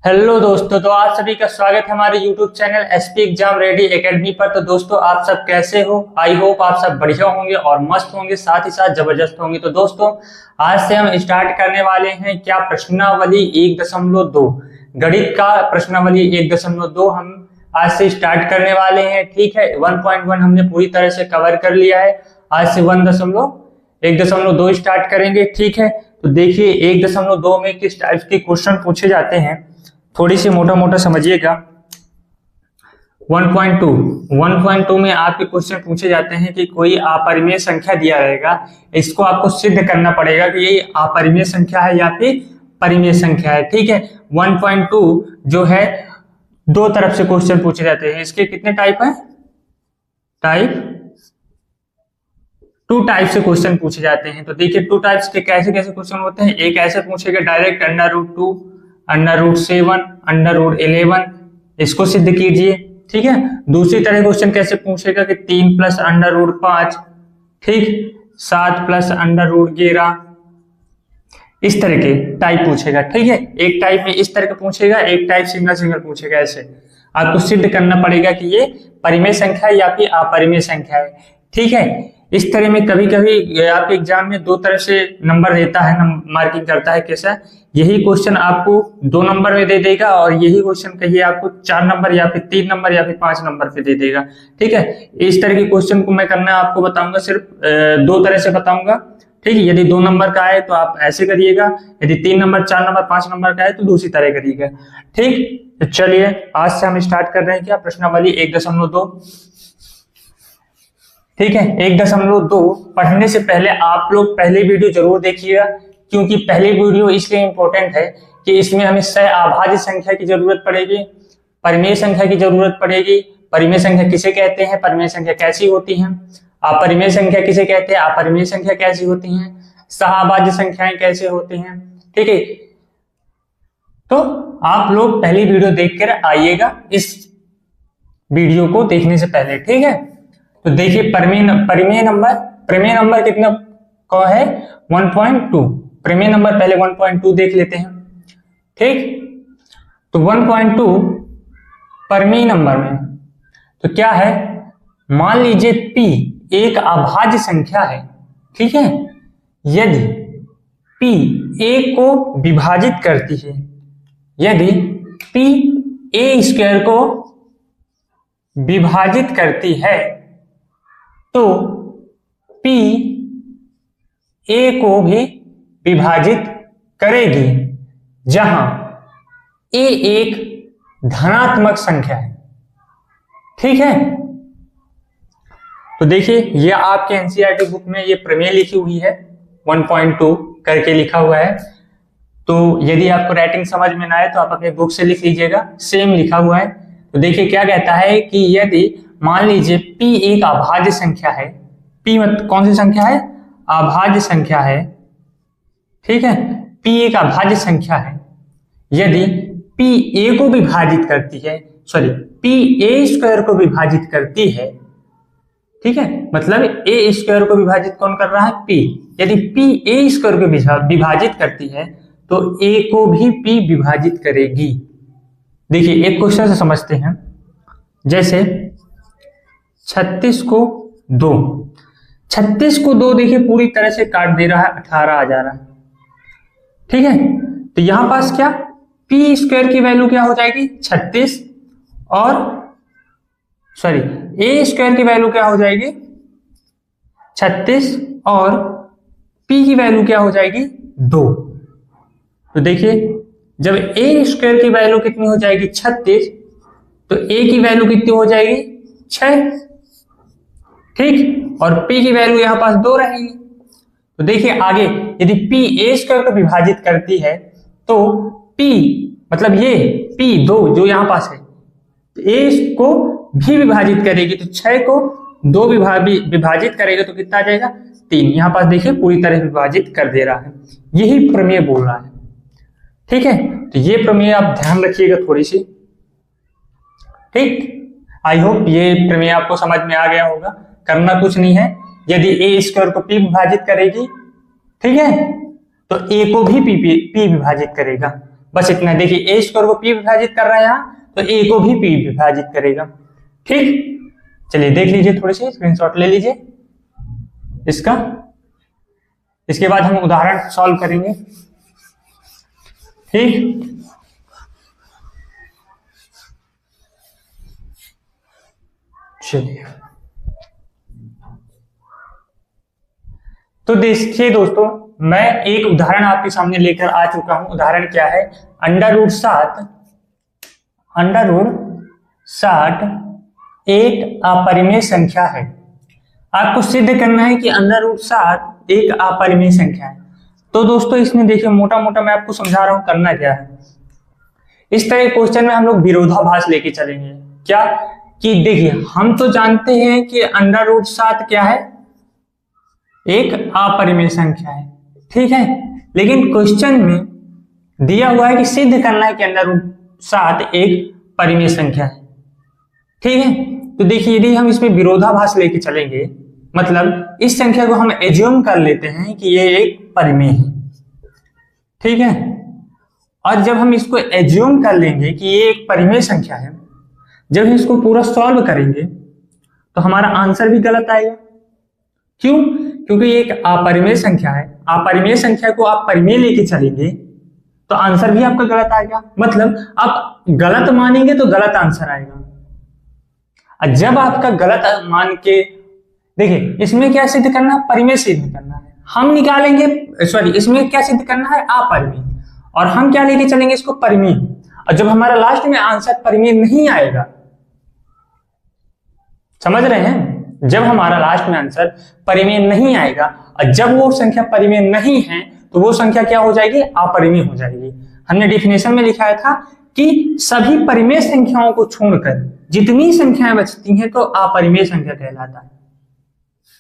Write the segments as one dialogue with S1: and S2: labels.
S1: Hello दोस्तों, तो आप सभी का स्वागत है हमारे YouTube channel SP exam ready academy पर। तो दोस्तों, आप सब कैसे हो? आई होप आप सब बढ़िया होंगे और मस्त होंगे, साथ ही साथ जबरदस्त होंगे। तो दोस्तों, आज से हम स्टार्ट करने वाले हैं क्या प्रश्नावली 1.2 गणित का प्रश्नावली 1.2 हम आज से स्टार्ट करने वाले हैं। ठीक है, 1.1 हमने पूरी तरह से कवर कर लिया है। आज से 1.2 स्टार्ट करेंगे। ठीक है, तो देखिए 1.2 में किस टाइप के क्वेश्चन पूछे जाते हैं, थोड़ी सी मोटा मोटा समझिएगा। 1.2 में आपके क्वेश्चन पूछे जाते हैं कि कोई अपरिमेय संख्या दिया रहेगा, इसको आपको सिद्ध करना पड़ेगा कि ये अपरिमेय संख्या है या फिर परिमेय संख्या है। ठीक है, 1.2 जो है दो तरफ से क्वेश्चन पूछे जाते हैं। इसके कितने टाइप है? टू टाइप से क्वेश्चन पूछे जाते हैं। तो देखिए टू टाइप्स के कैसे कैसे क्वेश्चन होते हैं। एक ऐसे पूछेगा डायरेक्ट √2, √7, √11, इसको सिद्ध कीजिए। ठीक है, दूसरी तरह क्वेश्चन कैसे पूछेगा कि 3 + √5, ठीक, 7 + √11, इस तरह के टाइप पूछेगा। ठीक है, एक टाइप में इस तरह का पूछेगा, एक टाइप सिंगल पूछेगा। ऐसे आपको सिद्ध करना पड़ेगा कि ये परिमेय संख्या है या फिर अपरिमेय संख्या है। ठीक है, इस तरह में कभी कभी आपके एग्जाम में दो तरह से नंबर देता है, मार्किंग करता है। कैसा? यही क्वेश्चन आपको 2 नंबर में दे देगा और यही क्वेश्चन कहिए आपको 4 नंबर या फिर 3 नंबर या फिर 5 नंबर पे दे देगा। ठीक है, इस तरह के क्वेश्चन को मैं करना आपको बताऊंगा, सिर्फ 2 तरह से बताऊंगा। ठीक है, यदि 2 नंबर का है तो आप ऐसे करिएगा, यदि 3 नंबर, 4 नंबर, 5 नंबर का है तो दूसरी तरह करिएगा। ठीक, तो चलिए आज से हम स्टार्ट कर रहे हैं क्या प्रश्नावली 1.2। ठीक है, 1.2 पढ़ने से पहले आप लोग पहले वीडियो जरूर देखिएगा, क्योंकि पहले वीडियो इसलिए इंपॉर्टेंट है कि इसमें हमें सहअभाज्य संख्या की जरूरत पड़ेगी, परिमेय संख्या की जरूरत पड़ेगी। परिमेय संख्या किसे कहते हैं, परिमेय संख्या कैसी होती है, अपरिमेय संख्या किसे कहते हैं, अपरिमेय संख्या कैसी होती है, सहअभाज्य संख्याएं कैसे होती हैं। ठीक है, तो आप लोग पहली वीडियो देखकर आइएगा इस वीडियो को देखने से पहले। ठीक है, तो देखिए परिमेय नंबर कितना का है? 1.2। परिमेय नंबर पहले 1.2 देख लेते हैं। ठीक, तो 1.2 परिमेय नंबर में तो क्या है, मान लीजिए p एक अभाज्य संख्या है। ठीक है, यदि p a को विभाजित करती है, यदि p a² को विभाजित करती है तो p a को भी विभाजित करेगी, जहां a एक धनात्मक संख्या है। ठीक है, तो देखिए ये आपके एनसीईआरटी बुक में ये प्रमेय लिखी हुई है, 1.2 करके लिखा हुआ है। तो यदि आपको राइटिंग समझ में ना आए तो आप अपने बुक से लिख लीजिएगा, सेम लिखा हुआ है। तो देखिए क्या कहता है कि यदि मान लीजिए p एक अभाज्य संख्या है, p मतलब कौन सी संख्या है? अभाज्य संख्या है। ठीक है, p एक अभाज्य संख्या है, यदि p a को विभाजित करती है, p a² को विभाजित करती है। ठीक है, मतलब a² को विभाजित कौन कर रहा है? p। यदि p a² को विभाजित करती है तो a को भी p विभाजित करेगी। देखिए एक क्वेश्चन से समझते हैं, जैसे 36 को 2 देखिए पूरी तरह से काट दे रहा है, 18 आ जा रहा है। ठीक है, तो यहां पास क्या p² की वैल्यू क्या हो जाएगी? 36 और a² की वैल्यू क्या हो जाएगी? 36 और p की वैल्यू क्या हो जाएगी? 2। तो देखिए जब a² की वैल्यू कितनी हो जाएगी? 36, तो a की वैल्यू कितनी हो जाएगी? 6। ठीक, और p की वैल्यू यहां पास 2 रहेगी। तो देखिए आगे यदि p a² को विभाजित करती है तो p मतलब ये p2 जो यहां पास है a को भी विभाजित करेगी, तो 6 को 2 विभाजित करेगा तो कितना आ जाएगा? 3। यहां पास देखिए पूरी तरह विभाजित कर दे रहा है, यही प्रमेय बोल रहा है। ठीक है, तो ये प्रमेय आप ध्यान रखिएगा थोड़ी सी। ठीक, आई होप ये प्रमेय आपको समझ में आ गया होगा। करना कुछ नहीं है, यदि a² को p विभाजित करेगी, ठीक है, तो a को भी p विभाजित करेगा। बस इतना। देखिए ए स्क्वायर को पी विभाजित कर रहा है यहाँ, तो ए को भी पी विभाजित करेगा। ठीक, चलिए देख लीजिए, थोड़ी सी स्क्रीनशॉट ले लीजिए इसका। इसके बाद हम उदाहरण सॉल्व करेंगे। ठीक, चलिए तो देखिए दोस्तों, मैं एक उदाहरण आपके सामने लेकर आ चुका हूं। उदाहरण क्या है? √60 एक अपरिमेय संख्या है। आपको सिद्ध करना है कि √60 एक अपरिमेय संख्या है। तो दोस्तों इसमें देखिए, मोटा मोटा मैं आपको समझा रहा हूं करना क्या है। इस तरह के क्वेश्चन में हम लोग विरोधाभास लेके चलेंगे। क्या कि देखिए, हम तो जानते हैं कि √60 क्या है? एक अपरिमेय संख्या है, ठीक है। लेकिन क्वेश्चन में दिया हुआ है कि सिद्ध करना है कि √60 एक परिमेय संख्या है, ठीक है। तो देखिए, यदि हम इसमें विरोधाभास लेके चलेंगे, मतलब इस संख्या को हम एज्यूम कर लेते हैं कि ये एक परिमेय है, ठीक है। और जब हम इसको एज्यूम कर लेंगे कि ये एक परिमेय संख्या है, जब हम इसको पूरा सॉल्व करेंगे तो हमारा आंसर भी गलत आएगा। क्यों? क्योंकि ये एक अपरिमेय संख्या है। अपरिमेय संख्या को आप परिमेय लेके चलेंगे तो आंसर भी आपका गलत आएगा। मतलब आप गलत मानेंगे तो गलत आंसर आएगा। और जब आपका गलत मान के, देखिए इसमें क्या सिद्ध करना है? परिमेय सिद्ध करना है। हम निकालेंगे, सॉरी, इसमें क्या सिद्ध करना है? अपरिमेय। और हम क्या लेके चलेंगे? इसको परिमेय। और जब हमारा लास्ट में आंसर परिमेय नहीं आएगा, समझ रहे हैं? जब हमारा लास्ट में आंसर परिमेय नहीं आएगा, और जब वो संख्या परिमेय नहीं है तो वो संख्या क्या हो जाएगी? अपरिमेय हो जाएगी। हमने डेफिनेशन में लिखा था कि सभी परिमेय संख्याओं को छोड़कर जितनी संख्याएं बचती हैं तो अपरिमेय संख्या कहलाता है,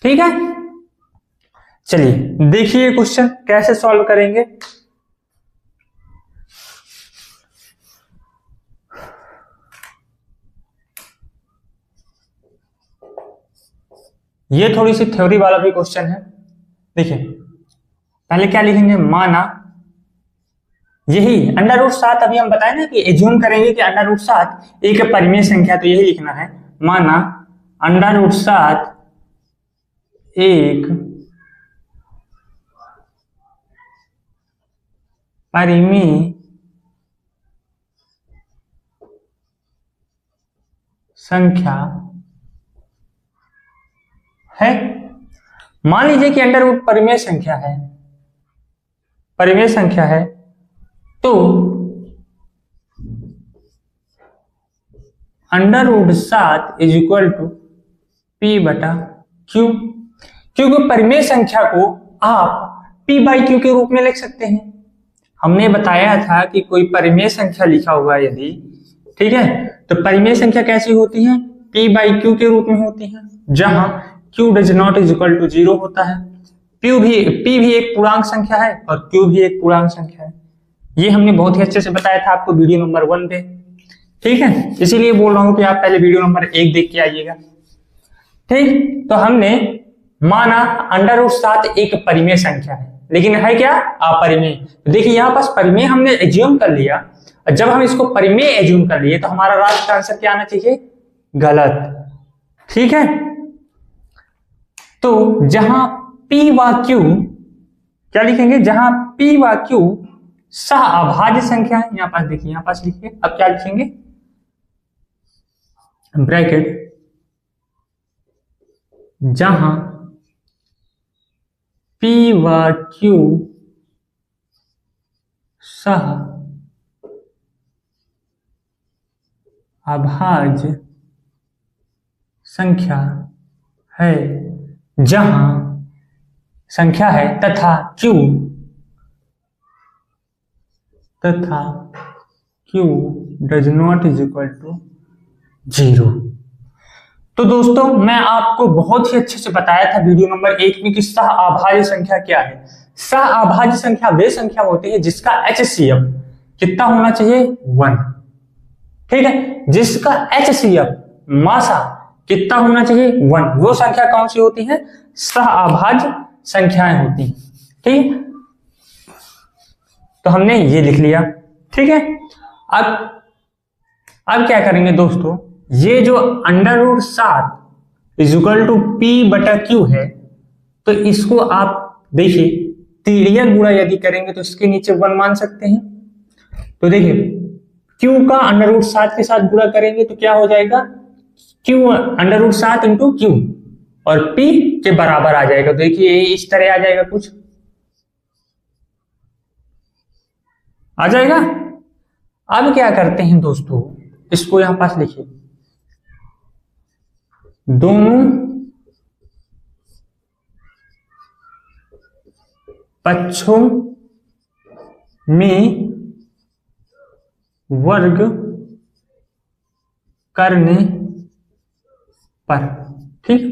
S1: ठीक है। चलिए देखिए क्वेश्चन कैसे सॉल्व करेंगे। ये थोड़ी सी थ्योरी वाला भी क्वेश्चन है। देखिए पहले क्या लिखेंगे? माना यही √60, अभी हम बताए ना कि एज्यूम करेंगे कि √60 एक परिमेय संख्या, तो यही लिखना है। माना √60 एक परिमेय संख्या है। मान लीजिए कि √ परिमेय संख्या है, परिमेय संख्या है, तो √7 = P/Q। क्योंकि परिमेय संख्या को आप P/Q के रूप में लिख सकते हैं। हमने बताया था कि कोई परिमेय संख्या लिखा हुआ है यदि, ठीक है, तो परिमेय संख्या कैसी होती है? P/Q के रूप में होती है, जहां Q ≠ 0 होता है। P भी एक पूर्णांक संख्या है और Q भी एक पूर्णांक संख्या है। ये हमने बहुत ही अच्छे से बताया था आपको वीडियो नंबर 1 पे, ठीक है। इसीलिए बोल रहा हूं कि आप पहले वीडियो नंबर 1 देख के आइएगा, ठीक। तो हमने माना √7 एक परिमेय संख्या है, लेकिन है क्या? अपरिमेय। देखिए यहाँ पास परिमेय हमने एज्यूम कर लिया, और जब हम इसको परिमेय एज्यूम कर लिए तो हमारा लास्ट आंसर क्या आना चाहिए? गलत, ठीक है। तो जहां P व Q, क्या लिखेंगे? जहां P व Q सहअभाज्य संख्या है, यहां पास देखिए, यहां पास लिखिए। अब क्या लिखेंगे? ब्रैकेट, जहां P व Q सहअभाज्य संख्या है, जहां संख्या है तथा Q does not = 0। तो दोस्तों मैं आपको बहुत ही अच्छे से बताया था वीडियो नंबर 1 में कि सहअभाज्य संख्या क्या है। सहअभाज्य संख्या वे संख्या होती है जिसका HCF कितना होना चाहिए? 1, ठीक है। जिसका HCF मासा कितना होना चाहिए? 1। वो संख्या कौन सी होती है? सहअभाज्य संख्याएं होती हैं, ठीक। तो हमने ये लिख लिया। ठीक है। अब क्या करेंगे दोस्तों, ये जो √7 इक्वल टू P/Q है, तो इसको आप देखिए तिर्यक गुणा यदि करेंगे तो इसके नीचे 1 मान सकते हैं। तो देखिए Q का √7 के साथ गुणा करेंगे तो क्या हो जाएगा, Q √7 इंटू Q, और P के बराबर आ जाएगा। तो देखिए इस तरह आ जाएगा, कुछ आ जाएगा। अब क्या करते हैं दोस्तों, इसको यहां पास लिखिए, दोनों पक्षों में वर्ग करने पर, ठीक।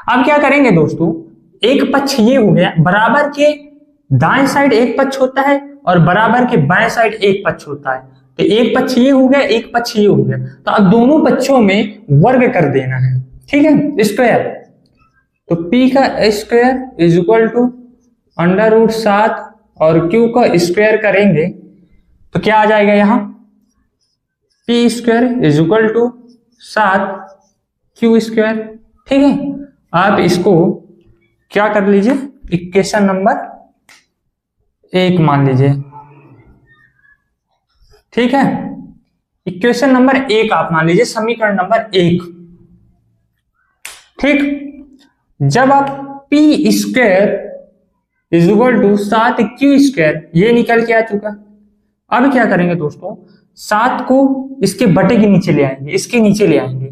S1: अब क्या करेंगे दोस्तों, एक पक्ष ये हो गया, बराबर के दाएं साइड एक पक्ष होता है और बराबर के बाएं साइड एक पक्ष होता है। तो एक पक्ष ये हो गया, एक पक्ष ये हो गया, तो अब दोनों पक्षों में वर्ग कर देना है, ठीक है, स्क्वायर। तो P का स्क्वायर इज इक्वल टू √7 और Q का स्क्वायर करेंगे तो क्या आ जाएगा, यहां P square is equal to 7 Q square, ठीक है। आप इसको क्या कर लीजिए, इक्वेशन नंबर 1 मान लीजिए, ठीक है। इक्वेशन नंबर 1 आप मान लीजिए, समीकरण नंबर 1, ठीक। जब आप P square is equal to 7 Q square, ये निकल के आ चुका। अब क्या करेंगे दोस्तों, 7 को इसके बटे के नीचे ले आएंगे, इसके नीचे ले आएंगे,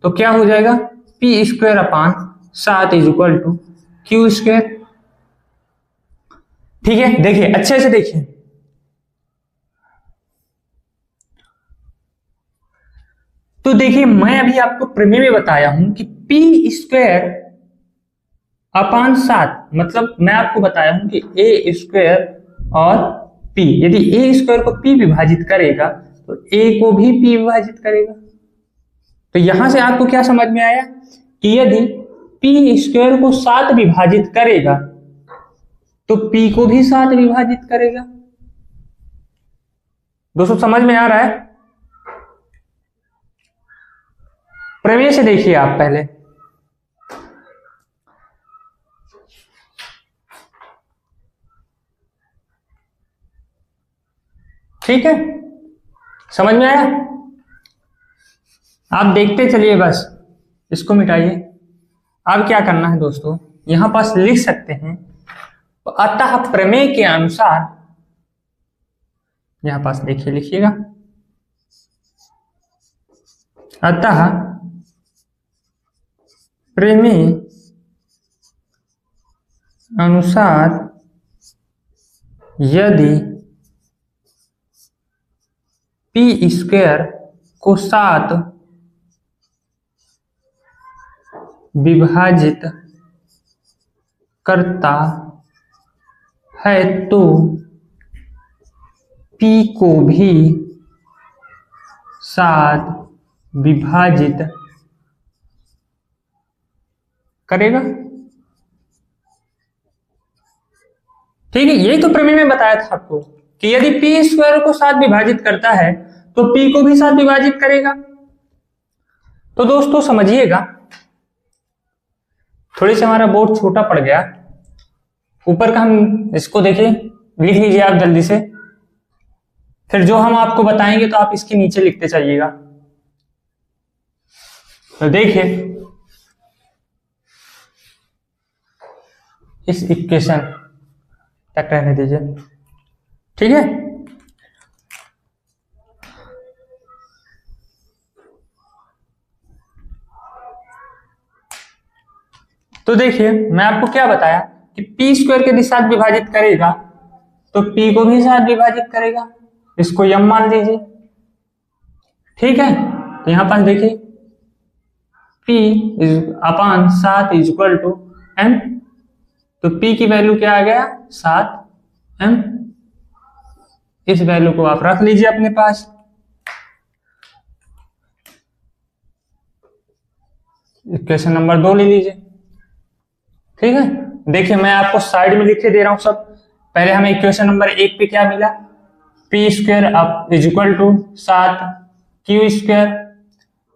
S1: तो क्या हो जाएगा, P square upon 7 is equal to Q square, ठीक है। देखिए अच्छे से देखिए, तो देखिए मैं अभी आपको प्रमेय में बताया हूं कि P स्क्वायर अपान 7, मतलब मैं आपको बताया हूं कि A स्क्वायर और P, यदि A स्क्वायर को P विभाजित करेगा तो A को भी P विभाजित करेगा। तो यहां से आपको क्या समझ में आया कि यदि P स्क्वायर को 7 विभाजित करेगा तो P को भी 7 विभाजित करेगा। दोस्तों समझ में आ रहा है? प्रमेय से देखिए आप पहले, ठीक है, समझ में आया? आप देखते चलिए, बस इसको मिटाइए। अब क्या करना है दोस्तों, यहां पास लिख सकते हैं, अतः प्रमेय के अनुसार, यहां पास देखिए, लिखिएगा, अतः प्रमेय अनुसार यदि P स्क्वायर को 7 विभाजित करता है तो P को भी 7 विभाजित करेगा, ठीक है। यही तो प्रमेय में बताया था आपको कि यदि P स्क्वायर को 7 विभाजित करता है तो P को भी 7 विभाजित करेगा। तो दोस्तों समझिएगा, थोड़ी सी हमारा बोर्ड छोटा पड़ गया, ऊपर का हम इसको देखिए, लिख लीजिए आप जल्दी से, फिर जो हम आपको बताएंगे तो आप इसके नीचे लिखते चलिएगा। तो देखिए इस इक्वेशन तक रहने दीजिए, ठीक है। तो देखिए मैं आपको क्या बताया कि P स्क्वायर के साथ विभाजित करेगा तो P को भी साथ विभाजित करेगा, इसको m मान लीजिए, ठीक है। तो यहां पास देखिए P upon 7 is equal to m, तो P की वैल्यू क्या आ गया, 7m। इस वैल्यू को आप रख लीजिए अपने पास। इक्वेशन नंबर 2 ले लीजिए, ठीक है। देखिए मैं आपको साइड में लिख के दे रहा हूं सब। पहले हमें इक्वेशन नंबर 1 पे क्या मिला, पी स्क्वायर अब is equal to 7 Q square.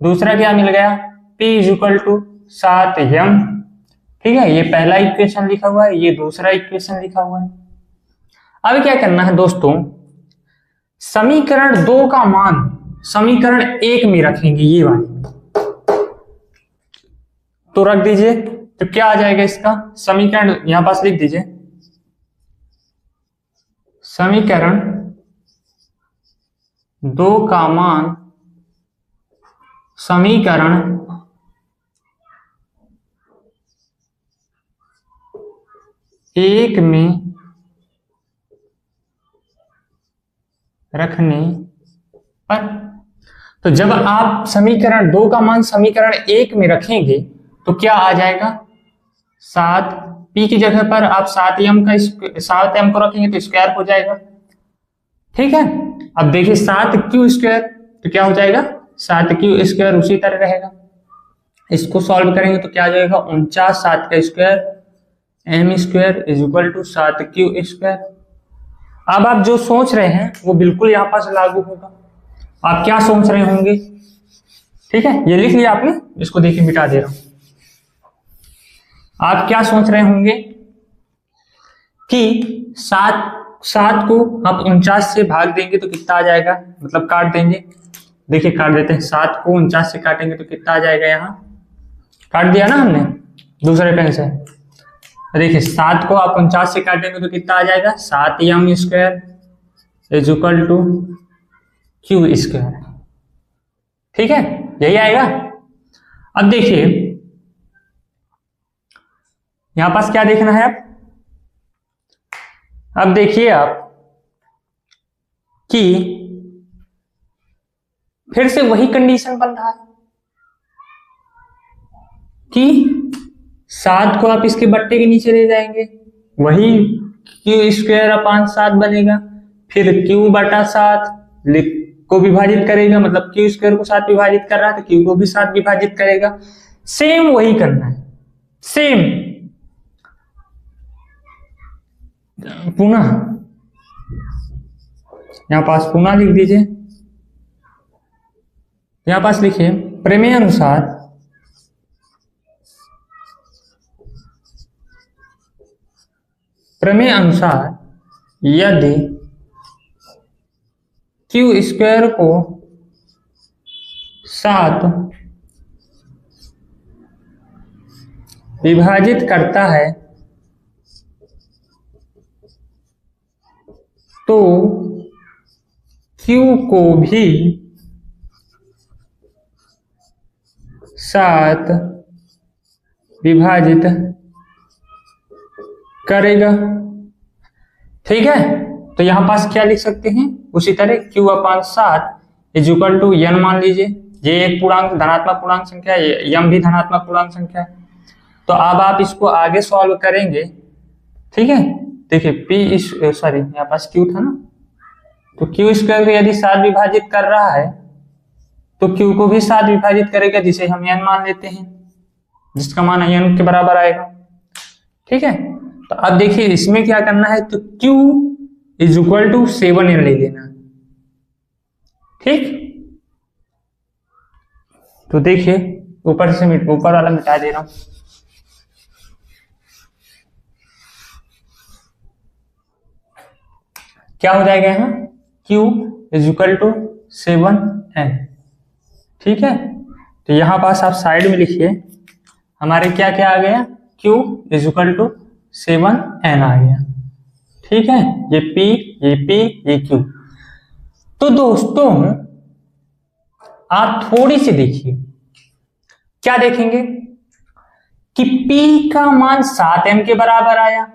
S1: दूसरा क्या मिल गया, P is equal to 7 M. ठीक है, ये पहला इक्वेशन लिखा हुआ है, ये दूसरा इक्वेशन लिखा हुआ है। अब क्या करना है दोस्तों, समीकरण 2 का मान समीकरण 1 में रखेंगे, ये वाली तो रख दीजिए। तो क्या आ जाएगा इसका समीकरण, यहां पास लिख दीजिए, समीकरण 2 का मान समीकरण 1 में रखने पर। तो जब आप समीकरण 2 का मान समीकरण 1 में रखेंगे तो क्या आ जाएगा, 7 पी की जगह पर आप 7m को रखेंगे तो स्क्वायर हो जाएगा। ठीक है, अब देखिए 7q स्क्वायर तो क्या हो जाएगा, 7q स्क्वायर उसी तरह रहेगा। इसको सॉल्व करेंगे तो क्या आ जाएगा, 49 7 का square m square is equal to 7q square. अब आप जो सोच रहे हैं वो बिल्कुल यहां पास लागू होगा। आप क्या सोच रहे होंगे, ठीक है, ये लिख लिया आपने, इसको देखिए मिटा दे रहा हूं। आप क्या सोच रहे होंगे कि 7 को आप 49 से भाग देंगे तो कितना आ जाएगा, मतलब काट देंगे। देखिए काट देते हैं, 7 को 49 से काटेंगे तो कितना आ जाएगा, यहाँ काट दिया ना हमने दूसरे पेन से। देखिए 7 को आप 49 से काटेंगे तो कितना आ जाएगा, 7m square is equal to Q square. ठीक है, यही आएगा। अब देखिए यहां पास क्या देखना है, अब देखिए आप कि फिर से वही कंडीशन बन रहा है कि 7 को आप इसके बट्टे के नीचे ले जाएंगे, वही क्यू स्क्वायर अपान 7 बनेगा। फिर क्यू बटा 7 को विभाजित करेगा, मतलब क्यू स्क्वायर को 7 विभाजित कर रहा है तो क्यू को भी 7 विभाजित करेगा। सेम वही करना है, सेम पुनः यहां पास पुनः लिख दीजिए। यहां पास लिखिए प्रमेय अनुसार यदि क्यू स्क्वायर को 7 विभाजित करता है तो Q को भी 7 विभाजित करेगा। ठीक है, तो यहां पास क्या लिख सकते हैं, उसी तरह Q upon 7 is equal to n मान लीजिए, ये एक पूर्णांक धनात्मक पूर्णांक संख्या है, m भी धनात्मक पूर्णांक संख्या है। तो अब आप इसको आगे सॉल्व करेंगे। ठीक है, देखिए यहाँ पास Q था ना, तो Q स्क्वायर को यदि 7 विभाजित कर रहा है तो Q को भी 7 विभाजित करेगा, जिसे हम n मान लेते हैं, जिसका मान n के बराबर आएगा। ठीक है, तो अब देखिए इसमें क्या करना है, तो Q is equal to 7n ले लेना। ठीक, तो देखिए ऊपर वाला मिटा दे रहा हूं। क्या हो जाएगा यहाँ, Q is equal to 7n। ठीक है, तो यहां पास आप साइड में लिखिए, हमारे क्या क्या आ गया, Q is equal to 7n आ गया। ठीक है, ये P ये Q। तो दोस्तों आप थोड़ी सी देखिए, क्या देखेंगे कि P का मान 7m के बराबर आया,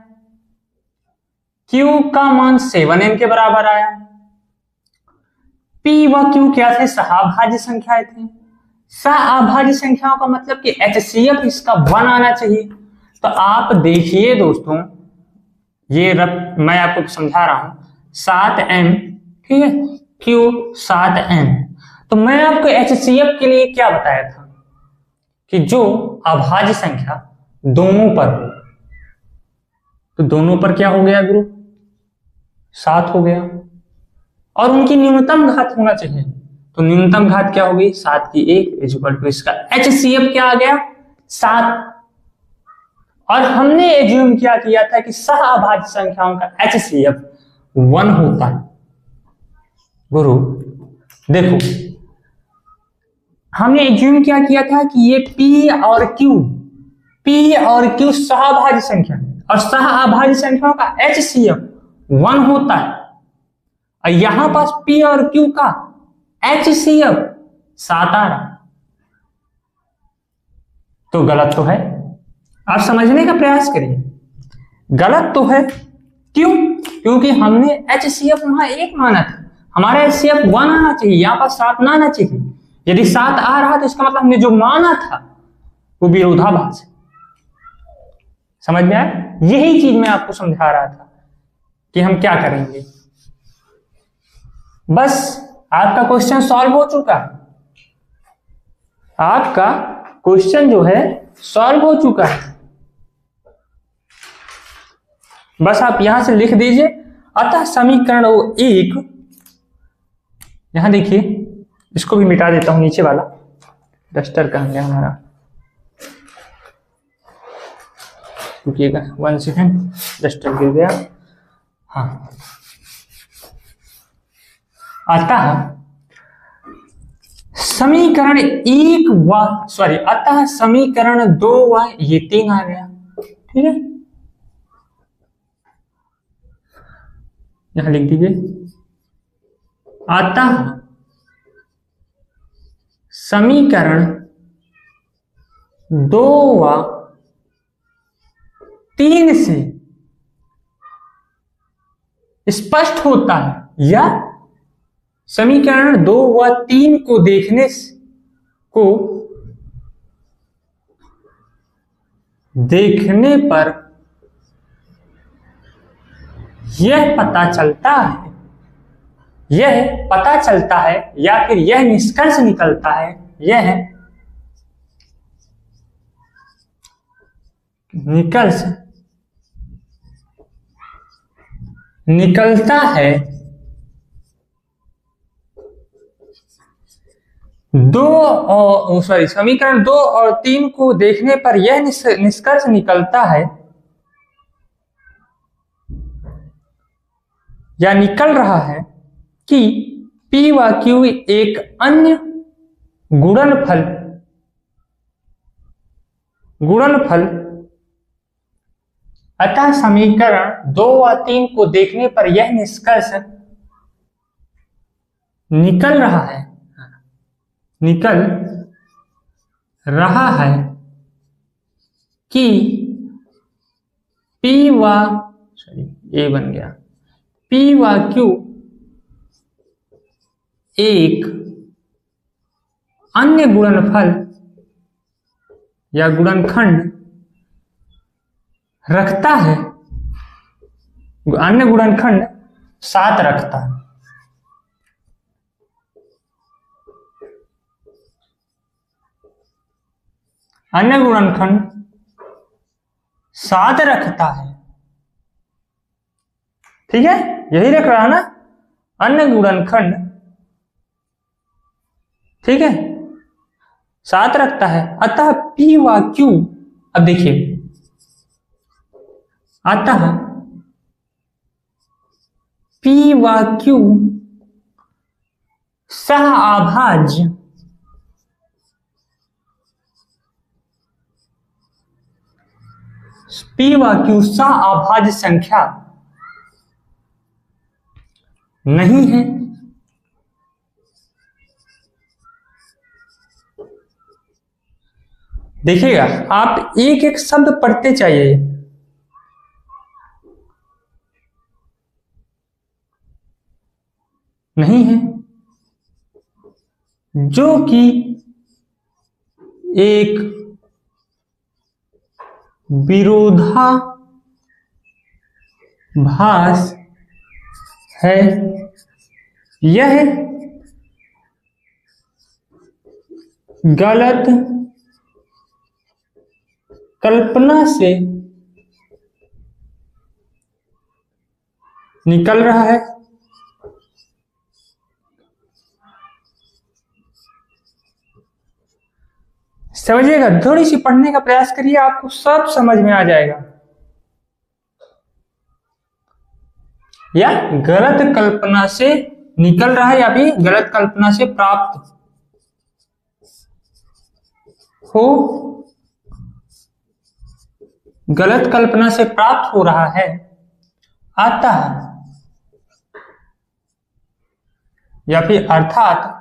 S1: Q का मान 7n के बराबर आया। P व Q क्या थे, सहाभाज्य संख्याएं थी। सहाभाज्य संख्याओं का मतलब कि HCF इसका 1 आना चाहिए। तो आप देखिए दोस्तों, ये मैं आपको समझा रहा हूं, 7m, ठीक है, Q 7n। तो मैं आपको HCF के लिए क्या बताया था कि जो अभाज्य संख्या दोनों पर हो, तो दोनों पर क्या हो गया ग्रुप, 7 हो गया। और उनकी न्यूनतम घात होना चाहिए। तो न्यूनतम घात क्या होगी, 7 की 1 इक्वल टू इसका HCF क्या आ गया 7। और हमने एज्यूम किया था कि सह अभाज्य संख्याओं का HCF 1 होता है। गुरु देखो, हमने एज्यूम किया था कि ये P और Q सह अभाज्य संख्या है और सह अभाज्य संख्याओं का HCF 1 होता है। और यहां पास P और Q का HCF 7 आ रहा, तो गलत तो है। आप समझने का प्रयास करिए, गलत तो है। क्यों? क्योंकि हमने HCF वहां 1 माना था, हमारा HCF 1 आना चाहिए, यहां पर 7 ना आना चाहिए। यदि 7 आ रहा तो इसका मतलब हमने जो माना था वो विरोधाभास है। समझ में आया? यही चीज मैं आपको समझा रहा था कि हम क्या करेंगे। बस आपका क्वेश्चन सॉल्व हो चुका है, आपका क्वेश्चन जो है सॉल्व हो चुका है। बस आप यहां से लिख दीजिए, अतः समीकरण 1, यहां देखिए, इसको भी मिटा देता हूं, नीचे वाला डस्टर कहां गया हमारा, रुकिएगा 1 सेकेंड, डस्टर गिर गया। हाँ, अतः समीकरण 1 व सॉरी अतः समीकरण 2 व ये 3 आ गया। ठीक है, यहां लिख दीजिए, अतः समीकरण 2 व 3 से स्पष्ट होता है, या समीकरण 2 व 3 को देखने पर यह पता चलता है या फिर यह निष्कर्ष निकलता है, यह निष्कर्ष निकलता है समीकरण 2 और 3 को देखने पर यह निष्कर्ष निकलता है या निकल रहा है कि P व Q एक अन्य गुणनफल अतः समीकरण 2 व 3 को देखने पर यह निष्कर्ष निकल रहा है कि P व Q एक अन्य गुणनफल या गुणनखंड रखता है, अन्य गुणनखंड 7 रखता है। अन्य गुणनखंड 7 रखता है, ठीक है, यही रख रहा है ना, अन्य गुणनखंड, ठीक है, 7 रखता है। अतः P व Q, अब देखिए, अतः P व Q सह अभाज्य P व Q सह अभाज्य संख्या नहीं है। देखिएगा, आप एक एक शब्द पढ़ते चाहिए। नहीं है, जो कि एक विरोधाभास है, यह गलत कल्पना से निकल रहा है समझिएगा, थोड़ी सी पढ़ने का प्रयास करिए, आपको सब समझ में आ जाएगा। या गलत कल्पना से निकल रहा है या भी गलत कल्पना से प्राप्त हो, गलत कल्पना से प्राप्त हो रहा है, आता है, या फिर अर्थात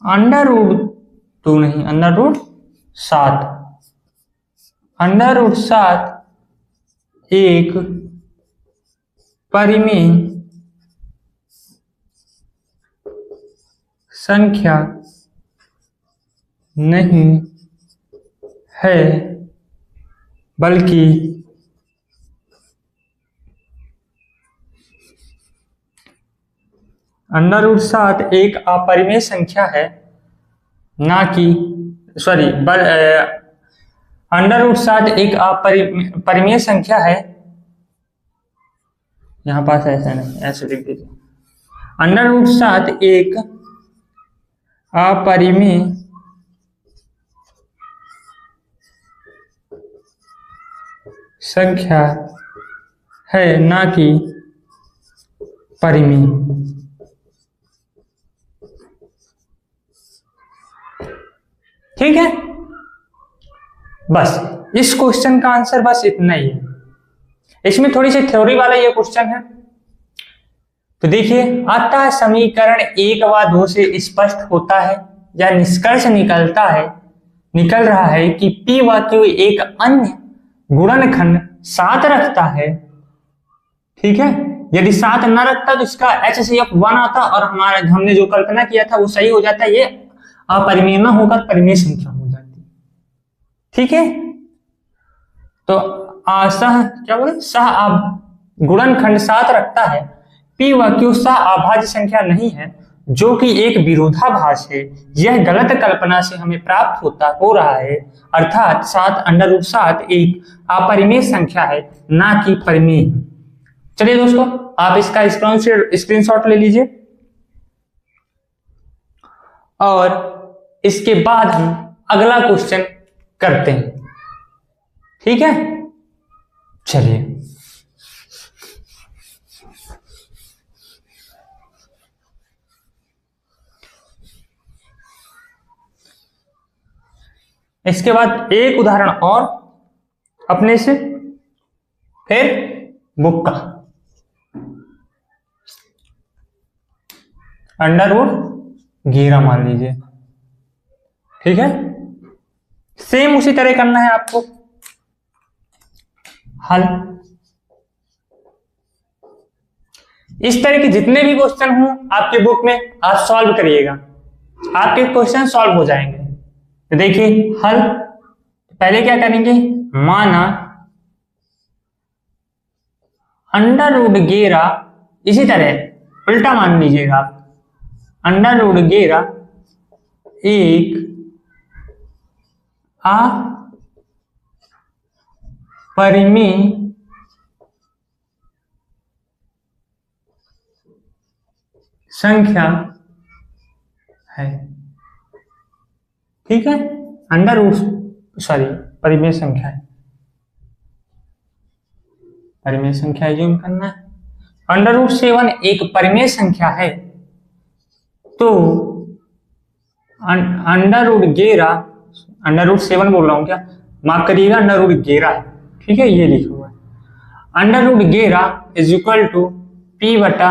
S1: अंडर रूट 2 नहीं, अंडर रूट 7, अंडर रूट 7 एक परिमेय संख्या नहीं है, बल्कि अंडर रूट 7 एक अपरिमेय संख्या है, ना कि अंडर रूट 7 एक अपरिमेय संख्या है, यहां पास ऐसा नहीं, ऐसे लिख दीजिए, अंडर रूट 7 एक अपरिमेय संख्या है, ना कि परिमेय। ठीक है, बस इस क्वेश्चन का आंसर बस इतना ही है। इसमें थोड़ी सी थ्योरी वाला ये क्वेश्चन है, तो देखिए, अतः समीकरण 1 व 2 से स्पष्ट होता है या निष्कर्ष निकल रहा है कि P व Q एक अन्य गुणनखंड 7 रखता है। ठीक है, यदि 7 न रखता तो इसका HCF 1 आता और हमने जो कल्पना किया था वो सही हो जाता, ये अपरिमेय न होकर परिमेय संख्या हो जाती। ठीक है, तो सह गुणनखंड 7 रखता है, P व Q सह अभाज्य संख्या नहीं है, जो कि एक विरोधाभास है। यह गलत कल्पना से हमें प्राप्त हो रहा है, अर्थात 7 अंडर रूट 7 एक अपरिमेय संख्या है, ना कि परिमेय। चलिए दोस्तों, आप इसका स्क्रीनशॉट ले लीजिए और इसके बाद हम अगला क्वेश्चन करते हैं। ठीक है, चलिए। इसके बाद एक उदाहरण और अपने से, फिर बुक का। अंडर रूट 11 मान लीजिए। ठीक है, सेम उसी तरह करना है आपको हल। इस तरह के जितने भी क्वेश्चन हो आपके बुक में, आप सॉल्व करिएगा, आपके क्वेश्चन सॉल्व हो जाएंगे। तो देखिए हल, पहले क्या करेंगे, माना अंडर रूट 11, इसी तरह उल्टा मान लीजिएगा आप, अंडर रूट 11 एक अपरिमेय संख्या है। ठीक है, अंडर रूट परिमेय संख्या है, परिमेय संख्या यूज करना है। अंडर रूट 7 एक परिमेय संख्या है, तो अंडर रूट 11, अंडर रूट 7 बोल रहा हूं क्या, माफ करिएगा, अंडर रूट 11 है। ठीक है, ये लिखा हुआ है, under root 11 is equal to P बटा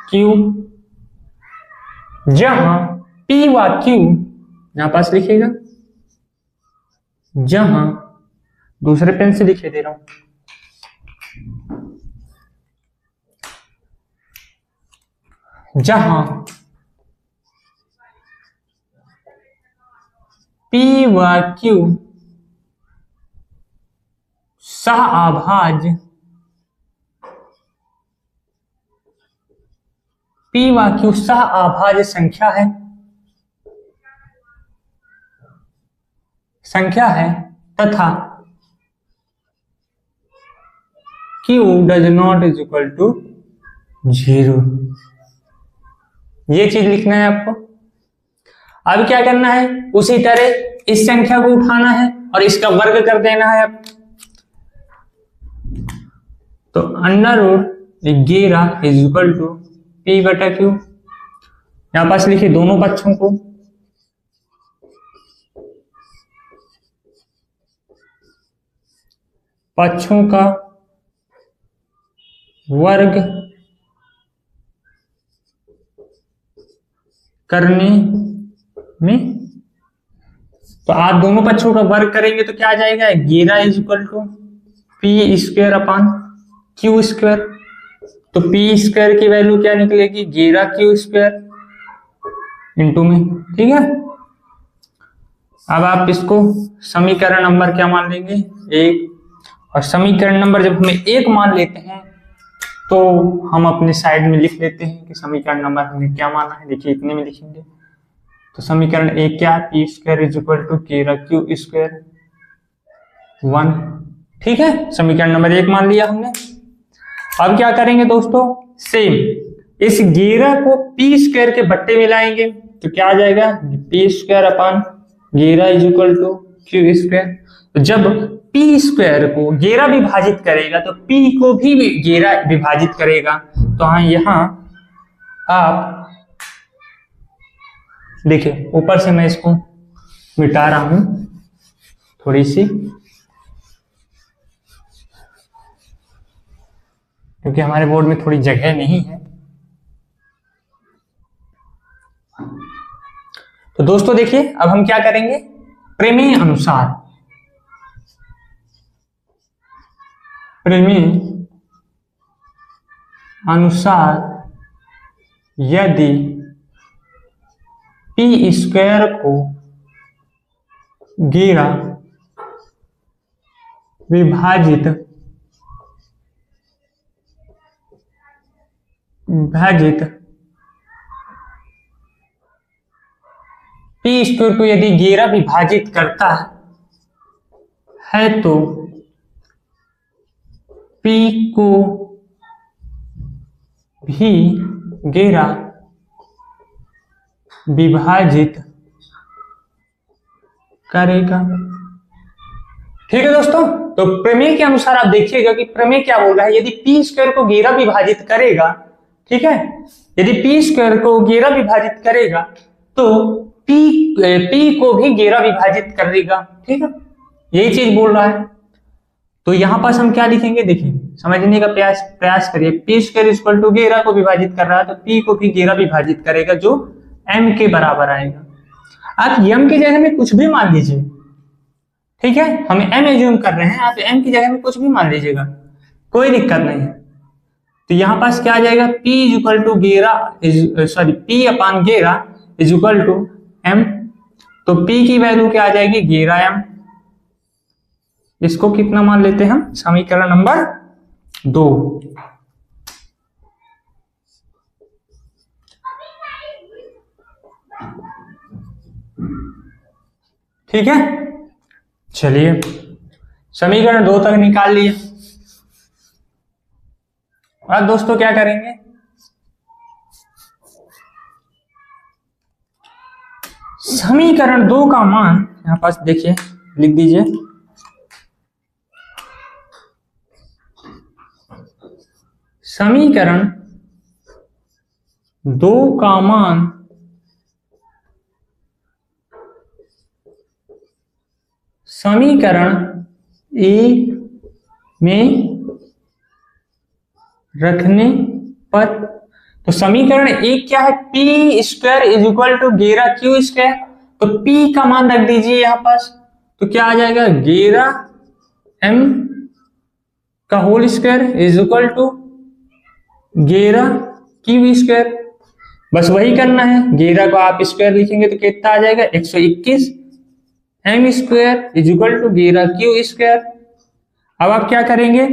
S1: Q, जहां P व Q यहां पास लिखिएगा, जहां दूसरे पेन से लिखे दे रहा हूं, जहां P व Q सहअभाज्य, P व Q सहअभाज्य संख्या है तथा Q does not is equal to 0। ये चीज लिखना है आपको। अब क्या करना है, उसी तरह इस संख्या को उठाना है और इसका वर्ग कर देना है। अब तो √11 इज इक्वल टू P/Q। यहां पास लिखिए दोनों पक्षों को, पक्षों का वर्ग करने में। तो आप दोनों पक्षों का वर्ग करेंगे तो क्या आ जाएगा, 11 is equal to P² / Q²। तो P² की वैल्यू क्या निकलेगी, 11Q² इंटू में। ठीक है, अब आप इसको समीकरण नंबर क्या मान लेंगे, 1। और समीकरण नंबर जब हमें 1 मान लेते हैं तो हम अपने साइड में लिख लेते हैं कि समीकरण नंबर हमें क्या माना है। देखिए इतने में लिखेंगे। तो समीकरण 1 क्या है, P² is equal to 11Q², 1। ठीक है, समीकरण नंबर 1 मान लिया हमने। अब क्या करेंगे दोस्तों, सेम इस 11 को P² के बट्टे में लाएंगे तो क्या आ जाएगा, P² / 11 is equal to Q²। तो जब P² को 11 विभाजित करेगा तो P को भी 11 विभाजित करेगा। तो हाँ, यहां आप देखिए ऊपर से मैं इसको मिटा रहा हूं थोड़ी सी, क्योंकि हमारे बोर्ड में थोड़ी जगह नहीं है। तो दोस्तों देखिए अब हम क्या करेंगे, प्रमेय अनुसार यदि P² को 11 विभाजित P² को यदि 11 विभाजित करता है तो P को भी 11 विभाजित करेगा। ठीक है दोस्तों, तो प्रमेय के अनुसार आप देखिएगा कि प्रमेय क्या बोल रहा है, यदि P² को 11 विभाजित करेगा, ठीक है, यदि P² को 11 विभाजित करेगा तो P को भी 11 विभाजित करेगा। ठीक है, यही चीज बोल रहा है। तो यहां पास हम क्या लिखेंगे, देखिए समझने का प्रयास करिए। P² इज इक्वल टू 11 को विभाजित कर रहा है तो P को भी 11 विभाजित करेगा, जो M के बराबर आएगा। आप M की जगह में कुछ भी मान लीजिए, ठीक है, हम M एज्यूम कर रहे हैं, आप M की जगह में कुछ भी मान लीजिएगा, कोई दिक्कत नहीं है। तो यहां पास क्या आ जाएगा, P is equal to 11 P/11 is equal to M। तो P की वैल्यू क्या आ जाएगी, 11M। इसको कितना मान लेते हैं हम, समीकरण नंबर 2। ठीक है, चलिए समीकरण 2 तक निकाल लिए। अब दोस्तों क्या करेंगे, समीकरण 2 का मान यहां पास देखिए लिख दीजिए। समीकरण 2 का मान समीकरण 1 में रखने पर, तो समीकरण 1 क्या है, P² is equal to 11Q²। तो P का मान रख दीजिए यहां पास, तो क्या आ जाएगा, 11M का whole square is equal to 11Q²। बस वही करना है, 11 को आप स्क्वायर लिखेंगे तो कितना आ जाएगा, 121 M² is equal to 11Q²। अब आप क्या करेंगे,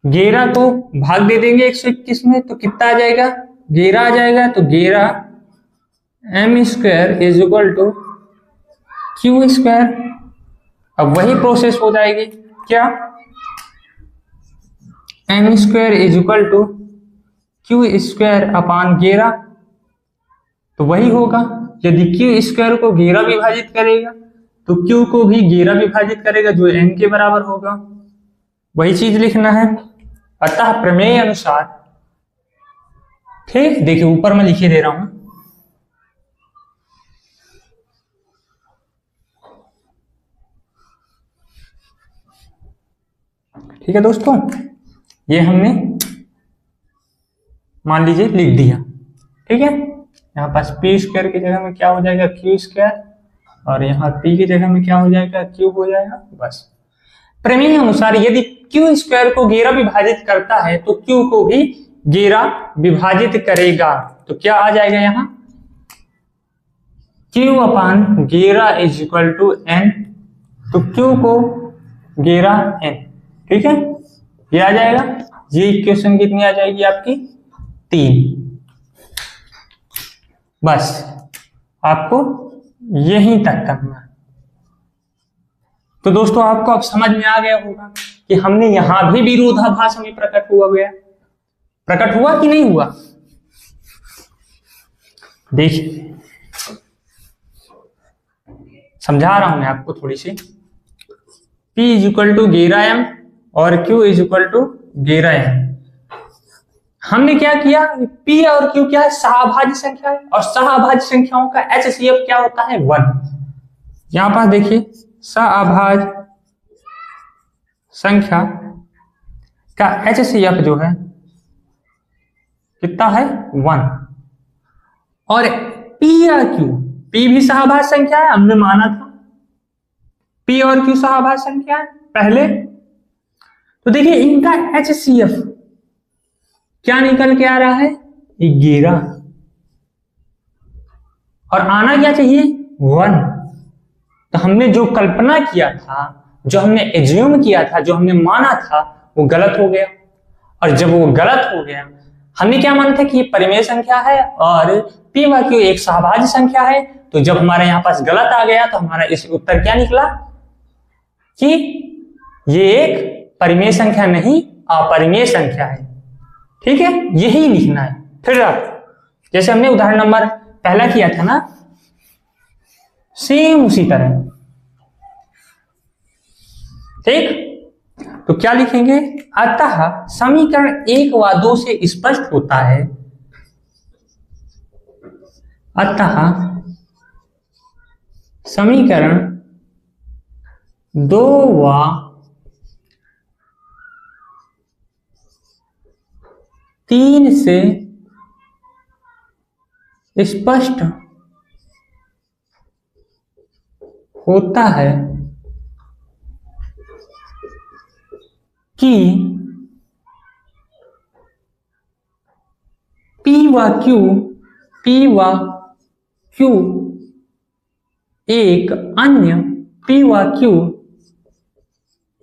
S1: 11 को भाग दे देंगे 121 में तो कितना आ जाएगा, 11 आ जाएगा। तो 11M² is equal to Q²। अब वही प्रोसेस हो जाएगी, क्या M square is equal to Q square upon 11, तो वही होगा। यदि क्यू स्क्वायर को 11 विभाजित करेगा तो क्यू को भी 11 विभाजित करेगा, जो एन के बराबर होगा। वही चीज लिखना है। अतः प्रमेय अनुसार, ठीक, देखिए ऊपर मैं लिखे दे रहा हूं। ठीक है दोस्तों, ये हमने मान लीजिए लिख दिया। ठीक है, यहाँ पास पी स्क्वायर की जगह में क्या हो जाएगा, क्यू स्क्वायर, और यहाँ पी की जगह में क्या हो जाएगा, क्यू हो जाएगा। बस प्रमेय अनुसार यदि क्यू स्क्वायर को 11 विभाजित करता है तो क्यू को भी 11 विभाजित करेगा। तो क्या आ जाएगा यहाँ, Q upon 11 is equal to N, तो क्यू को 11 एन। ठीक है, ये आ जाएगा। ये इक्वेशन कितनी आ जाएगी आपकी, 3। बस आपको यहीं तक करना है। तो दोस्तों आपको अब समझ में आ गया होगा कि हमने यहां भी विरोधाभास हमें प्रकट हुआ कि नहीं हुआ। देखिए समझा रहा हूं मैं आपको थोड़ी सी। P is equal to 11m और Q is equal to 11m। हमने क्या किया, P और Q क्या है, सहाभाज्य संख्या है, और सहाभाज्य संख्याओं का HCF क्या होता है, 1। यहां पास देखिए सहाभाज्य संख्या का HCF जो है कितना है, 1। और P या Q, P भी सहाभाज्य संख्या है, हमने माना था P और Q सहाभाज्य संख्या है पहले। तो देखिए इनका HCF क्या निकल के आ रहा है, 11, और आना क्या चाहिए, 1। तो हमने जो कल्पना किया था, जो हमने एज्यूम किया था, जो हमने माना था, वो गलत हो गया। और जब वो गलत हो गया, हमने क्या माना था कि ये परिमेय संख्या है और P व Q एक सहाभाज्य संख्या है। तो जब हमारे यहाँ पास गलत आ गया तो हमारा इस उत्तर क्या निकला कि ये एक परिमेय संख्या नहीं, अपरिमेय संख्या है। ठीक है, यही लिखना है। फिर आप जैसे हमने उदाहरण नंबर पहला किया था ना, सेम उसी तरह। ठीक, तो क्या लिखेंगे, अतः समीकरण 1 व 2 से स्पष्ट होता है, अतः समीकरण 2 व 3 से स्पष्ट होता है कि P व Q एक अन्य P व Q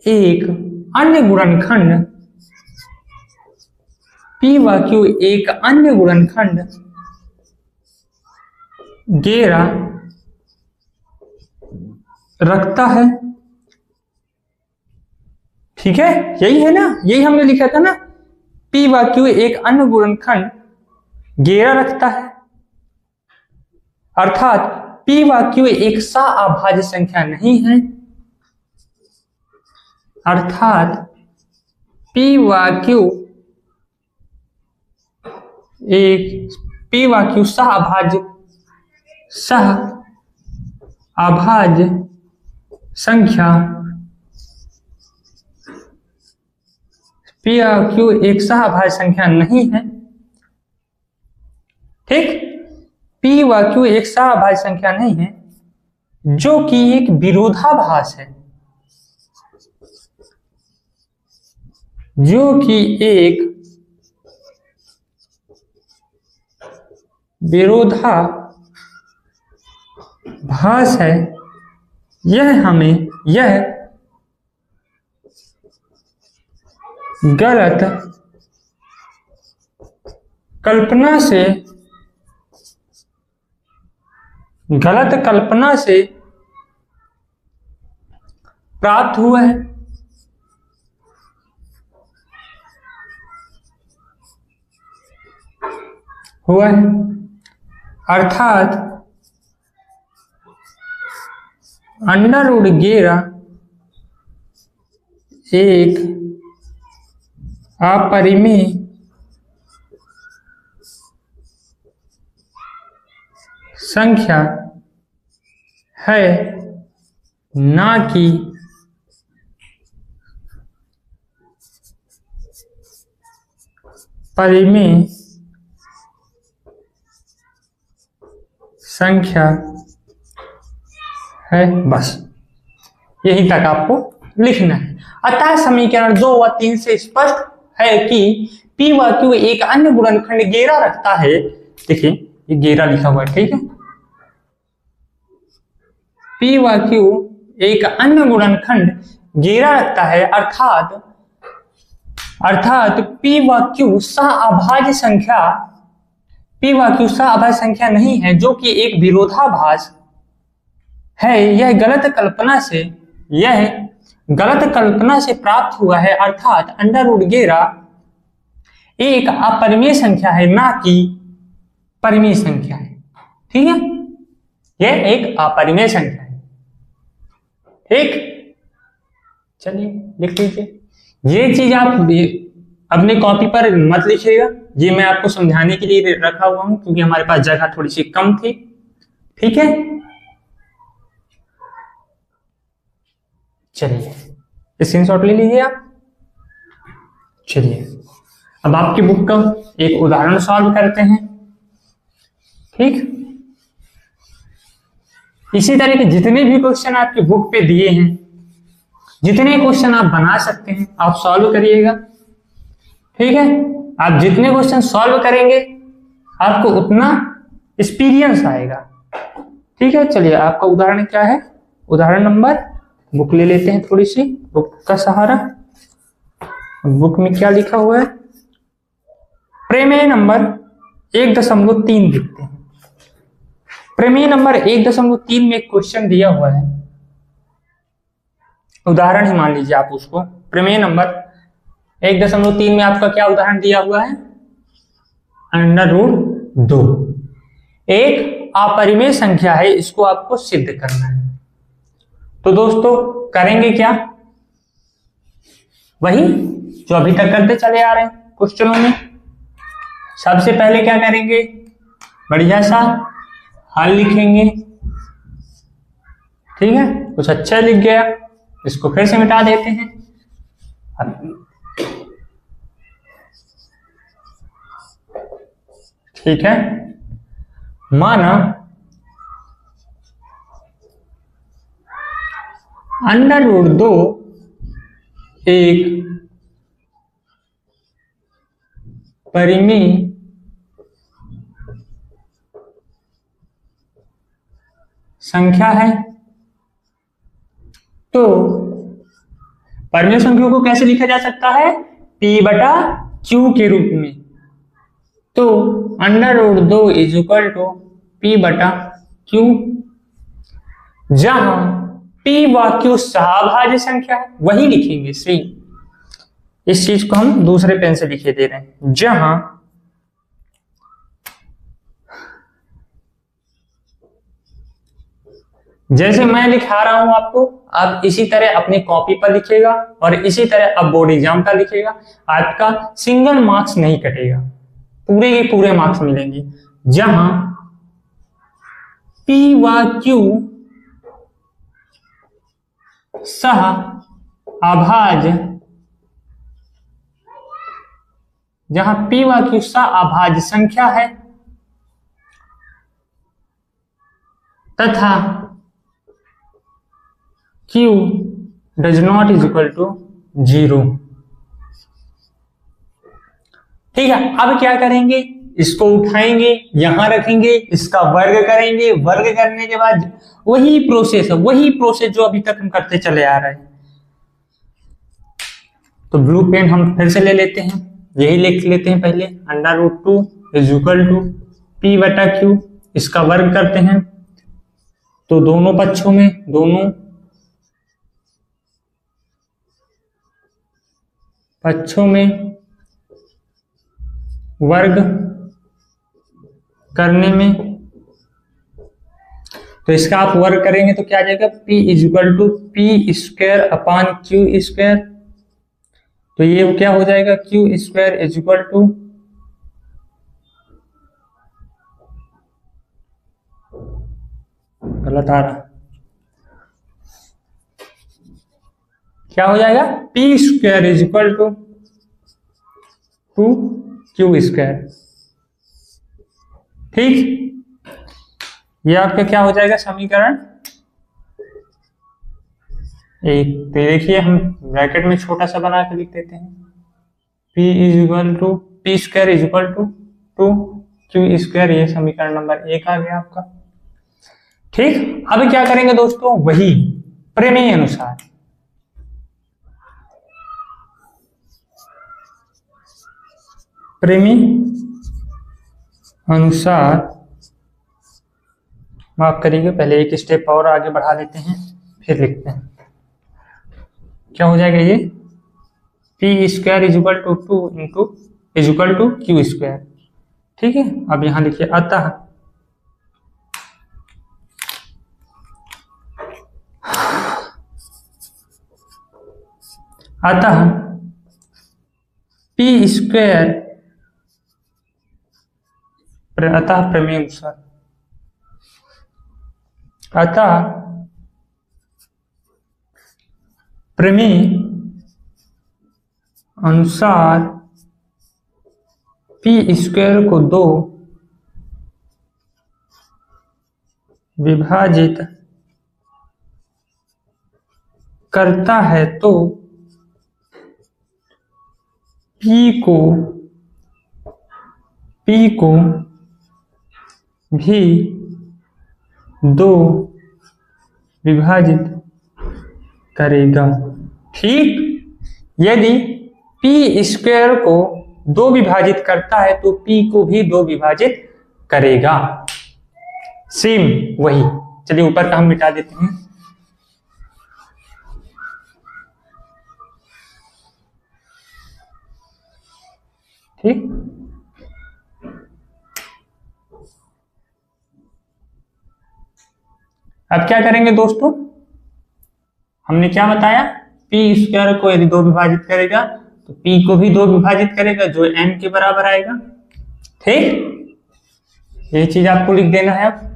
S1: एक अन्य गुणनखंड, P व Q एक अन्य गुणनखंड 11 रखता है। ठीक है, यही है ना, यही हमने लिखा था ना, P व Q एक अन्य गुणनखंड 11 रखता है, अर्थात P व Q एक सअभाज्य संख्या नहीं है, अर्थात P व Q सअभाज्य संख्या, P और Q एक सअभाज्य संख्या नहीं है। ठीक, P व Q एक सअभाज्य संख्या नहीं है, जो कि एक विरोधाभास है, जो कि एक विरोधाभास है। यह गलत कल्पना से प्राप्त हुआ है। हुआ है, अर्थात अंडर रूट 11 एक अपरिमेय संख्या है, ना कि परिमेय संख्या है। बस यही तक आपको लिखना है। अतः समीकरण 2 व 3 से स्पष्ट है कि P व Q एक अन्य गुणनखंड 11 रखता है। देखिए ये 11 लिखा हुआ है, ठीक है। P व Q एक अन्य गुणनखंड 11 रखता है, अर्थात P व Q सह-अभाज्य संख्या, P व Q सह-अभाज्य संख्या नहीं है, जो कि एक विरोधाभास है। यह गलत कल्पना से प्राप्त हुआ है, अर्थात अंडर रूट 11 एक अपरिमेय संख्या है, ना कि परिमेय संख्या है। ठीक है, यह एक अपरिमेय संख्या है। ठीक, चलिए लिख लीजिए। ये चीज आप अपने कॉपी पर मत लिखिएगा, ये मैं आपको समझाने के लिए रखा हुआ हूं, क्योंकि हमारे पास जगह थोड़ी सी कम थी। ठीक है, चलिए स्क्रीनशॉट ले लीजिए आप। चलिए अब आपकी बुक का एक उदाहरण सॉल्व करते हैं। ठीक, इसी तरह के जितने भी क्वेश्चन आपकी बुक पे दिए हैं, जितने क्वेश्चन आप बना सकते हैं आप सॉल्व करिएगा। ठीक है, आप जितने क्वेश्चन सॉल्व करेंगे आपको उतना एक्सपीरियंस आएगा। ठीक है, चलिए आपका उदाहरण क्या है, उदाहरण नंबर, बुक ले लेते हैं थोड़ी सी, बुक का सहारा। बुक में क्या लिखा हुआ है, प्रमेय नंबर 1.3 लिखते हैं। प्रमेय नंबर 1.3 में एक क्वेश्चन दिया हुआ है, उदाहरण ही मान लीजिए आप उसको। प्रमेय नंबर 1.3 में आपका क्या उदाहरण दिया हुआ है, अंडर रूट 2 एक अपरिमेय संख्या है, इसको आपको सिद्ध करना है। तो दोस्तों करेंगे क्या, वही जो अभी तक करते चले आ रहे हैं क्वेश्चनों में। सबसे पहले क्या करेंगे, बढ़िया सा हल लिखेंगे। ठीक है, कुछ अच्छा लिख गया, इसको फिर से मिटा देते हैं। ठीक है, माना अंडर रूट 2 एक परिमेय संख्या है। तो परिमेय संख्या को कैसे लिखा जा सकता है, P/Q के रूप में। तो under root 2 is equal to P/Q, जहां P व Q सहाभाज्य संख्या है, वही लिखेंगे। सही, इस चीज को हम दूसरे पेन से लिखे दे रहे हैं, जहां जैसे मैं लिखा रहा हूं आपको, आप इसी तरह अपनी कॉपी पर लिखिएगा और इसी तरह अब बोर्ड एग्जाम का लिखिएगा। आपका सिंगल मार्क्स नहीं कटेगा, पूरे के पूरे मार्क्स मिलेंगे। जहां P व Q सह अभाज्य, जहां P व Q सह अभाज्य संख्या है तथा Q does not is equal to 0। ठीक है, अब क्या करेंगे, इसको उठाएंगे, यहां रखेंगे, इसका वर्ग करेंगे, वर्ग करने के बाद वही प्रोसेस है, वही प्रोसेस जो अभी तक हम करते चले आ रहे हैं। तो ब्लू पेन हम फिर से ले लेते हैं, यही लिख लेते हैं पहले, under root 2 is equal to P/Q, इसका वर्ग करते हैं। तो दोनों पक्षों में, दोनों पक्षों में वर्ग करने में, तो इसका आप वर्क करेंगे तो क्या आ जाएगा, P equal to P square upon Q square. तो ये क्या हो जाएगा, क्यू स्क्वायर इक्वल टू गलत आ रहा, क्या हो जाएगा, P square equal to Q square. ठीक, ये आपका क्या हो जाएगा समीकरण एक। तो देखिए हम ब्रैकेट में छोटा सा बना के लिख देते हैं, P is equal to P square is equal to Q square. ये समीकरण नंबर 1 आ गया आपका। ठीक, अब क्या करेंगे दोस्तों, वही प्रमेय अनुसार माफ करिएगा, पहले एक स्टेप और आगे बढ़ा लेते हैं फिर लिखते हैं। क्या हो जाएगा ये, P square is equal to 2 into is equal to Q square. ठीक है, अब यहां लिखिए अतः पी स्क्वायर, अतः प्रमेय अनुसार, अतः प्रमेय अनुसार पी स्क्वायर को 2 विभाजित करता है तो P को भी 2 विभाजित करेगा। ठीक, यदि P स्क्वायर को 2 विभाजित करता है तो P को भी 2 विभाजित करेगा। सेम वही, चलिए ऊपर का हम मिटा देते हैं। ठीक, अब क्या करेंगे दोस्तों, हमने क्या बताया, P स्क्वायर को यदि 2 विभाजित करेगा तो P को भी 2 विभाजित करेगा, जो m के बराबर आएगा। ठीक, ये चीज आपको लिख देना है। अब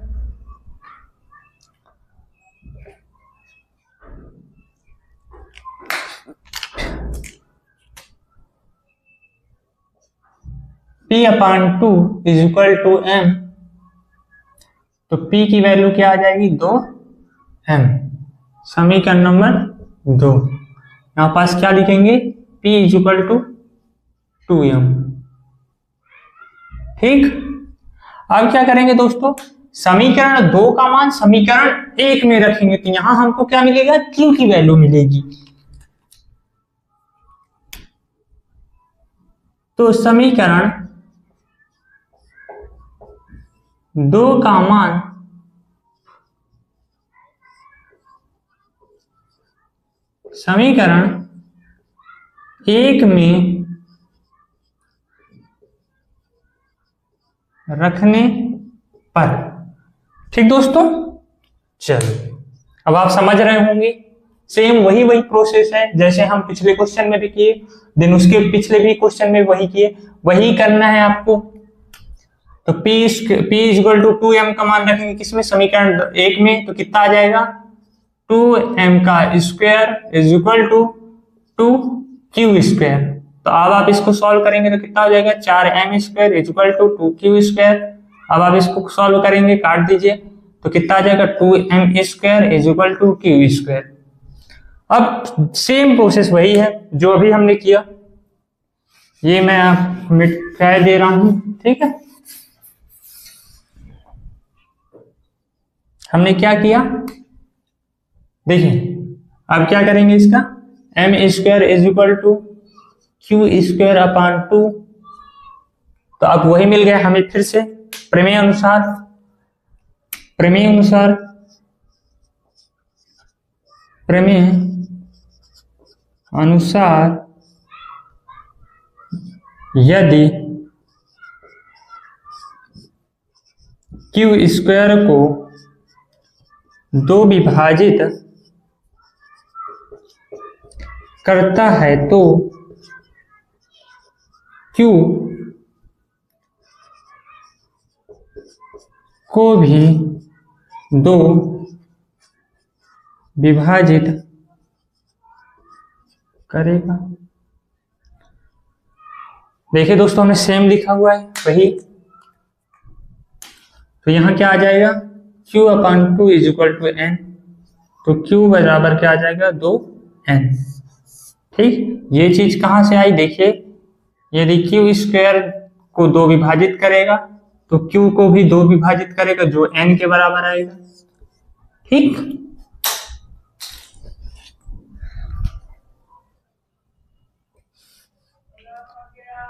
S1: P upon 2 is equal to m, तो P की वैल्यू क्या आ जाएगी, 2m। समीकरण नंबर 2, यहां पास क्या लिखेंगे, P is equal to 2m। ठीक, अब क्या करेंगे दोस्तों, समीकरण 2 का मान समीकरण 1 में रखेंगे तो यहां हमको क्या मिलेगा, Q की वैल्यू मिलेगी। तो समीकरण 2 का मान समीकरण 1 में रखने पर। ठीक दोस्तों, चलो अब आप समझ रहे होंगे, सेम वही प्रोसेस है जैसे हम पिछले क्वेश्चन में भी किए, देन उसके पिछले भी क्वेश्चन में वही किए, वही करना है आपको। तो P इक्वल टू 2m का मान रखेंगे किसमें, समीकरण 1 में, तो कितना आ जाएगा, 2m का square is equal to 2q square. तो अब आप इसको सॉल्व करेंगे तो कितना हो जाएगा, 4m square is equal to 2q square. अब आप इसको सॉल्व करेंगे, काट दीजिए, तो कितना आ जाएगा, 2m square is equal to q square. अब सेम प्रोसेस वही है जो अभी हमने किया, ये मैं आप मिटा दे रहा हूं। ठीक है, हमने क्या किया, देखिए अब क्या करेंगे, इसका m square is equal to Q square upon 2। तो अब वही मिल गया हमें फिर से, प्रमेय अनुसार यदि क्यू स्क्वायर को 2 विभाजित करता है तो क्यू को भी 2 विभाजित करेगा। देखिए दोस्तों, हमें सेम लिखा हुआ है वही, तो यहां क्या आ जाएगा, q/2 is equal to n, तो q बराबर क्या आ जाएगा 2n। ठीक, ये चीज कहां से आई, देखिए यदि क्यू स्क्वायर को 2 विभाजित करेगा तो q को भी 2 विभाजित करेगा जो n के बराबर आएगा। ठीक,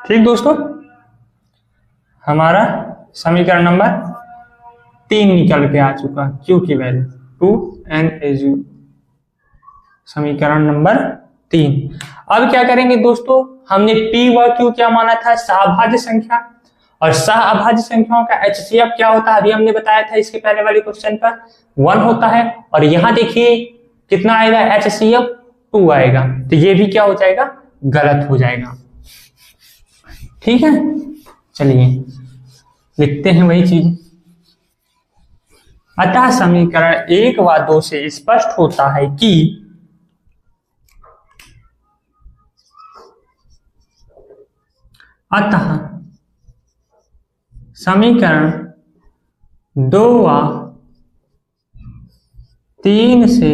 S1: ठीक दोस्तों, हमारा समीकरण नंबर 3 निकल के आ चुका, q की वैल्यू 2n इज समीकरण नंबर 3। अब क्या करेंगे दोस्तों, हमने p व q क्या माना था, सहभाज्य संख्या, और सहअभाज्य संख्याओं का HCF क्या होता है, अभी हमने बताया था इसके पहले वाले क्वेश्चन पर 1 होता है, और यहां देखिए कितना आएगा, HCF 2 आएगा, तो ये भी क्या हो जाएगा, गलत हो जाएगा। ठीक है, चलिए लिखते हैं वही चीज। अतः समीकरण 1 व 2 से स्पष्ट होता है कि अतः समीकरण 2 व 3 से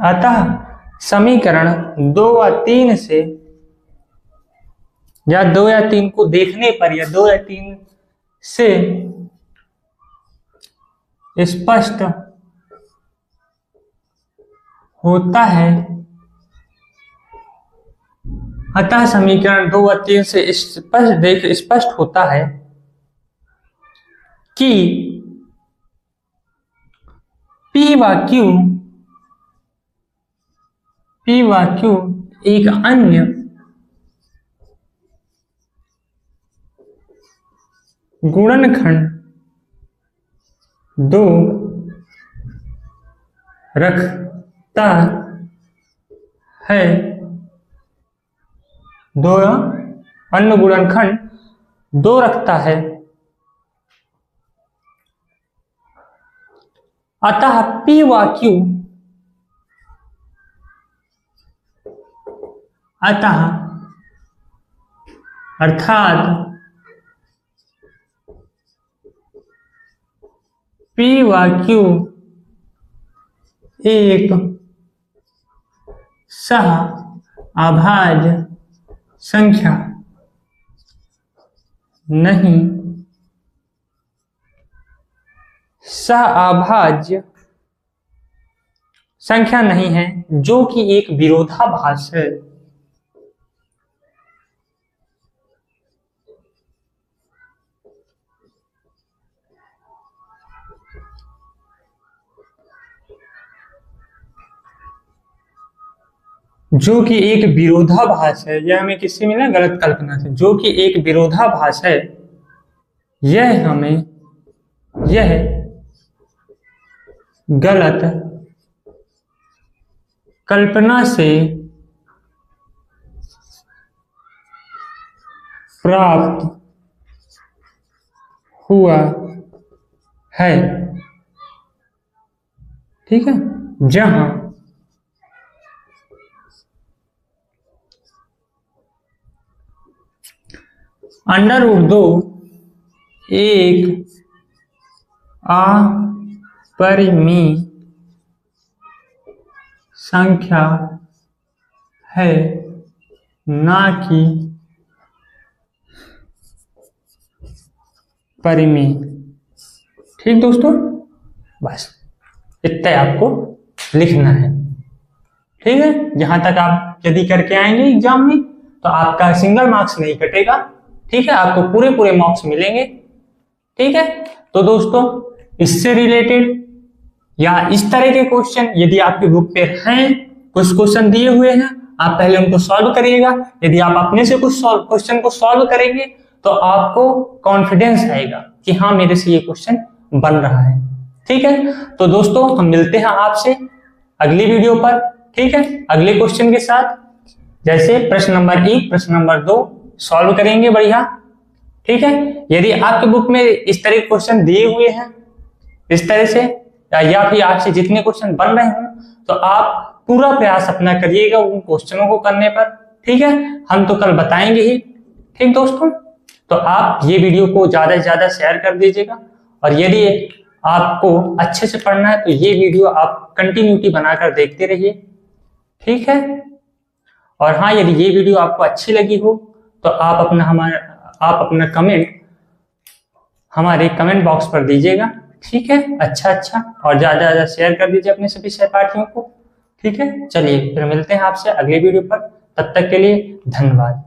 S1: अतः समीकरण 2 व 3 से या 2 या 3 को देखने पर या 2 या 3 से स्पष्ट होता है, अतः समीकरण 2 व 3 से स्पष्ट होता है कि P व Q एक अन्य गुणनखंड 2 रखता है, 2 अन्य गुणनखंड 2 रखता है, अतः P व Q अतः अर्थात P व Q एक सहअभाज्य संख्या नहीं, सहअभाज्य संख्या नहीं है, जो कि एक विरोधाभास है। जो कि एक विरोधाभास है, यह हमें किससे मिला, गलत कल्पना से, जो कि एक विरोधाभास है, यह हमें यह गलत कल्पना से प्राप्त हुआ है। ठीक है, जहां √2 एक अपरिमेय संख्या है, ना कि परिमेय। ठीक दोस्तों, बस इतना आपको लिखना है। ठीक है, जहां तक आप यदि करके आएंगे एग्जाम में तो आपका सिंगल मार्क्स नहीं कटेगा। ठीक है, आपको पूरे मार्क्स मिलेंगे। ठीक है, तो दोस्तों इससे रिलेटेड या इस तरह के क्वेश्चन यदि आपके बुक पे हैं, कुछ क्वेश्चन दिए हुए हैं, आप पहले उनको सॉल्व करिएगा। यदि आप अपने से कुछ क्वेश्चन को सॉल्व करेंगे तो आपको कॉन्फिडेंस आएगा कि हाँ मेरे से ये क्वेश्चन बन रहा है। ठीक है, तो दोस्तों हम मिलते हैं आपसे अगली वीडियो पर। ठीक है, अगले क्वेश्चन के साथ, जैसे प्रश्न नंबर 1, प्रश्न नंबर 2 सॉल्व करेंगे बढ़िया। ठीक है, यदि आपके बुक में इस तरह के क्वेश्चन दिए हुए हैं इस तरह से, या फिर आपसे जितने क्वेश्चन बन रहे हों, तो आप पूरा प्रयास अपना करिएगा उन क्वेश्चनों को करने पर। ठीक है, हम तो कल बताएंगे ही। ठीक दोस्तों, तो आप ये वीडियो को ज्यादा से ज्यादा शेयर कर दीजिएगा, और यदि आपको अच्छे से पढ़ना है तो ये वीडियो आप कंटिन्यूटी बनाकर देखते रहिए। ठीक है, और हाँ, यदि ये वीडियो आपको अच्छी लगी हो तो आप अपना कमेंट हमारे कमेंट बॉक्स पर दीजिएगा। ठीक है, अच्छा, और ज्यादा से ज्यादा शेयर कर दीजिए अपने सभी सहपाठियों को। ठीक है, चलिए फिर मिलते हैं आपसे अगले वीडियो पर। तब तक के लिए धन्यवाद।